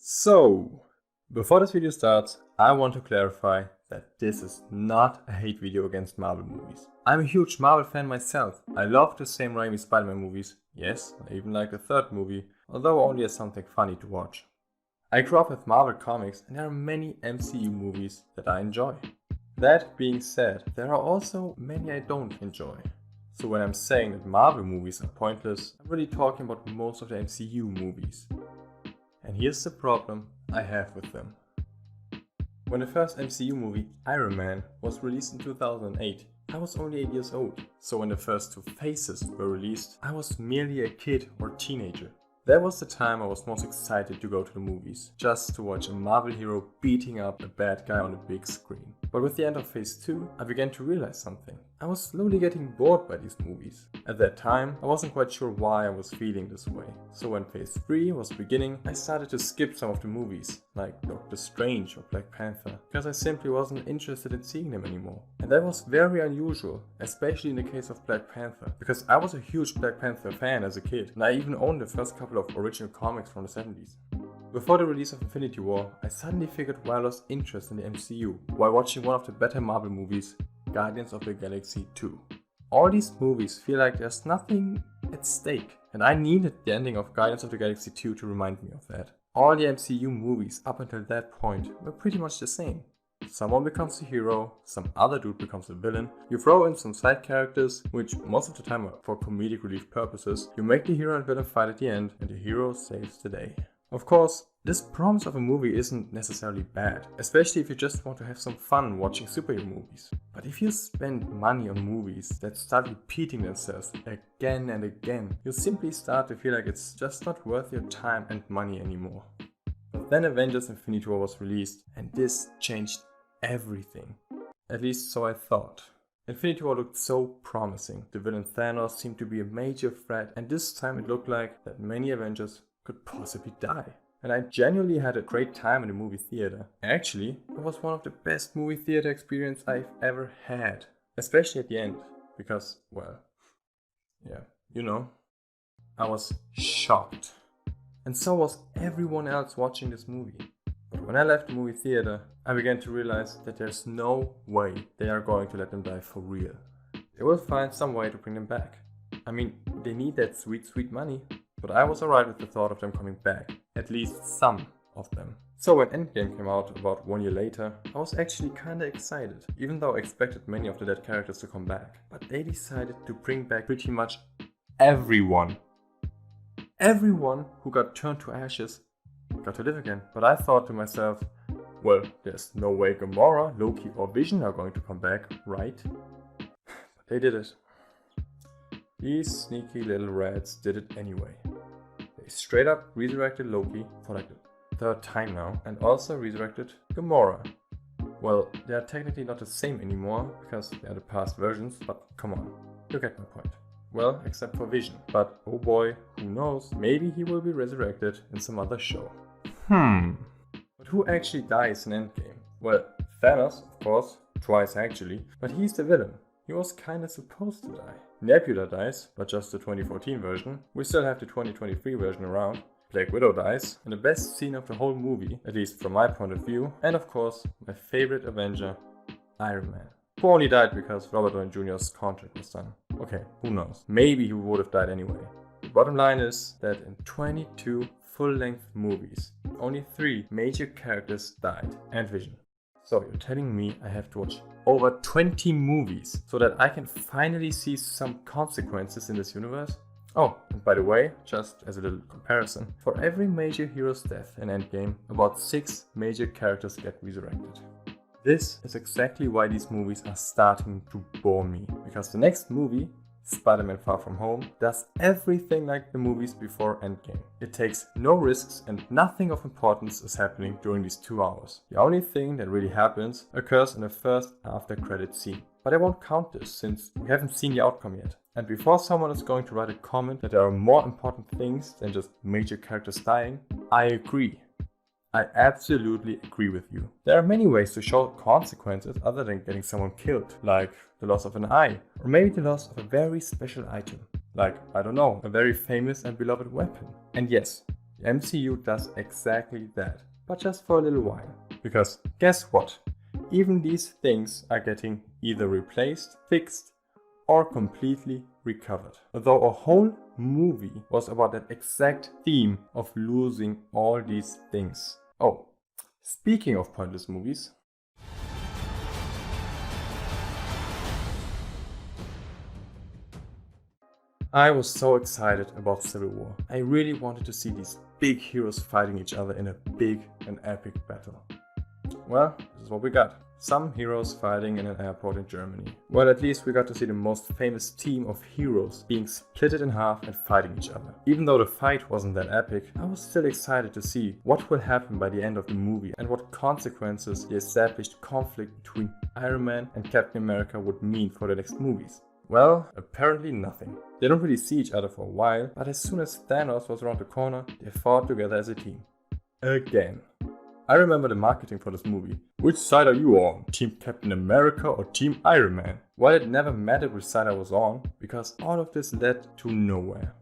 So, before this video starts, I want to clarify that this is not a hate video against Marvel movies. I'm a huge Marvel fan myself. I love the Sam Raimi Spider-Man movies. Yes, I even like the third movie, although only as something funny to watch. I grew up with Marvel comics and there are many MCU movies that I enjoy. That being said, there are also many I don't enjoy. So when I'm saying that Marvel movies are pointless, I'm really talking about most of the MCU movies. And here's the problem I have with them. When the first MCU movie, Iron Man, was released in 2008, I was only 8 years old. So when the first two Phases were released, I was merely a kid or teenager. That was the time I was most excited to go to the movies, just to watch a Marvel hero beating up a bad guy on a big screen. But with the end of Phase 2, I began to realize something. I was slowly getting bored by these movies. At that time, I wasn't quite sure why I was feeling this way. So when Phase 3 was beginning, I started to skip some of the movies, like Doctor Strange or Black Panther, because I simply wasn't interested in seeing them anymore. And that was very unusual, especially in the case of Black Panther, because I was a huge Black Panther fan as a kid, and I even owned the first couple of original comics from the 70s. Before the release of Infinity War, I suddenly figured why I lost interest in the MCU while watching one of the better Marvel movies, Guardians of the Galaxy 2. All these movies feel like there's nothing at stake, and I needed the ending of Guardians of the Galaxy 2 to remind me of that. All the MCU movies up until that point were pretty much the same. Someone becomes a hero, some other dude becomes a villain, you throw in some side characters, which most of the time are for comedic relief purposes, you make the hero and villain fight at the end, and the hero saves the day. Of course, this promise of a movie isn't necessarily bad, especially if you just want to have some fun watching superhero movies. But if you spend money on movies that start repeating themselves again and again, you simply start to feel like it's just not worth your time and money anymore. But then Avengers Infinity War was released, and this changed everything. At least so I thought. Infinity War looked so promising. The villain Thanos seemed to be a major threat, and this time it looked like that many Avengers could possibly die. And I genuinely had a great time in the movie theater. Actually, it was one of the best movie theater experiences I've ever had. Especially at the end. Because, well, yeah, you know, I was shocked. And so was everyone else watching this movie. But when I left the movie theater, I began to realize that there's no way they are going to let them die for real. They will find some way to bring them back. I mean, they need that sweet, sweet money. But I was alright with the thought of them coming back, at least some of them. So when Endgame came out about 1 year later, I was actually kinda excited, even though I expected many of the dead characters to come back. But they decided to bring back pretty much everyone. Everyone who got turned to ashes got to live again. But I thought to myself, well, there's no way Gamora, Loki or Vision are going to come back, right? But they did it. These sneaky little rats did it anyway. They straight up resurrected Loki for like the third time now, and also resurrected Gamora. Well, they are technically not the same anymore, because they are the past versions, but come on, you get my point. Well, except for Vision. But oh boy, who knows, maybe he will be resurrected in some other show. But who actually dies in Endgame? Well, Thanos, of course, twice actually, but he's the villain. He was kinda supposed to die. Nebula dies, but just the 2014 version. We still have the 2023 version around. Black Widow dies, and the best scene of the whole movie, at least from my point of view, and of course, my favorite Avenger, Iron Man. Who only died because Robert Downey Jr.'s contract was done. Okay, who knows? Maybe he would have died anyway. The bottom line is that in 22 full-length movies, only 3 major characters died, and Vision. So you're telling me I have to watch over 20 movies so that I can finally see some consequences in this universe? Oh, and by the way, just as a little comparison, for every major hero's death in Endgame, about 6 major characters get resurrected. This is exactly why these movies are starting to bore me, because the next movie, Spider-Man Far From Home, does everything like the movies before Endgame. It takes no risks and nothing of importance is happening during these 2 hours. The only thing that really happens occurs in the first after credit scene. But I won't count this since we haven't seen the outcome yet. And before someone is going to write a comment that there are more important things than just major characters dying, I agree. I absolutely agree with you. There are many ways to show consequences other than getting someone killed, like the loss of an eye, or maybe the loss of a very special item, like, I don't know, a very famous and beloved weapon. And yes, The MCU does exactly that, but just for a little while. Because guess what? Even these things are getting either replaced, fixed, or completely recovered. Although a whole movie was about that exact theme of losing all these things. Oh, speaking of pointless movies, I was so excited about Civil War. I really wanted to see these big heroes fighting each other in a big and epic battle. Well, this is what we got. Some heroes fighting in an airport in Germany. Well, at least we got to see the most famous team of heroes being splitted in half and fighting each other. Even though the fight wasn't that epic, I was still excited to see what will happen by the end of the movie and what consequences the established conflict between Iron Man and Captain America would mean for the next movies. Well, apparently nothing. They don't really see each other for a while, but as soon as Thanos was around the corner, they fought together as a team. Again. I remember the marketing for this movie. Which side are you on? Team Captain America or Team Iron Man? Well, it never mattered which side I was on, because all of this led to nowhere.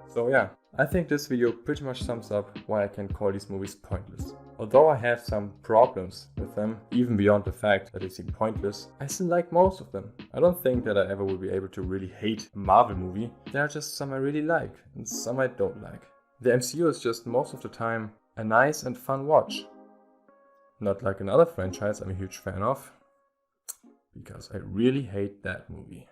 So yeah, I think this video pretty much sums up why I can call these movies pointless. Although I have some problems with them, even beyond the fact that they seem pointless, I still like most of them. I don't think that I ever will be able to really hate a Marvel movie. There are just some I really like, and some I don't like. The MCU is just most of the time a nice and fun watch. Not like another franchise I'm a huge fan of, because I really hate that movie.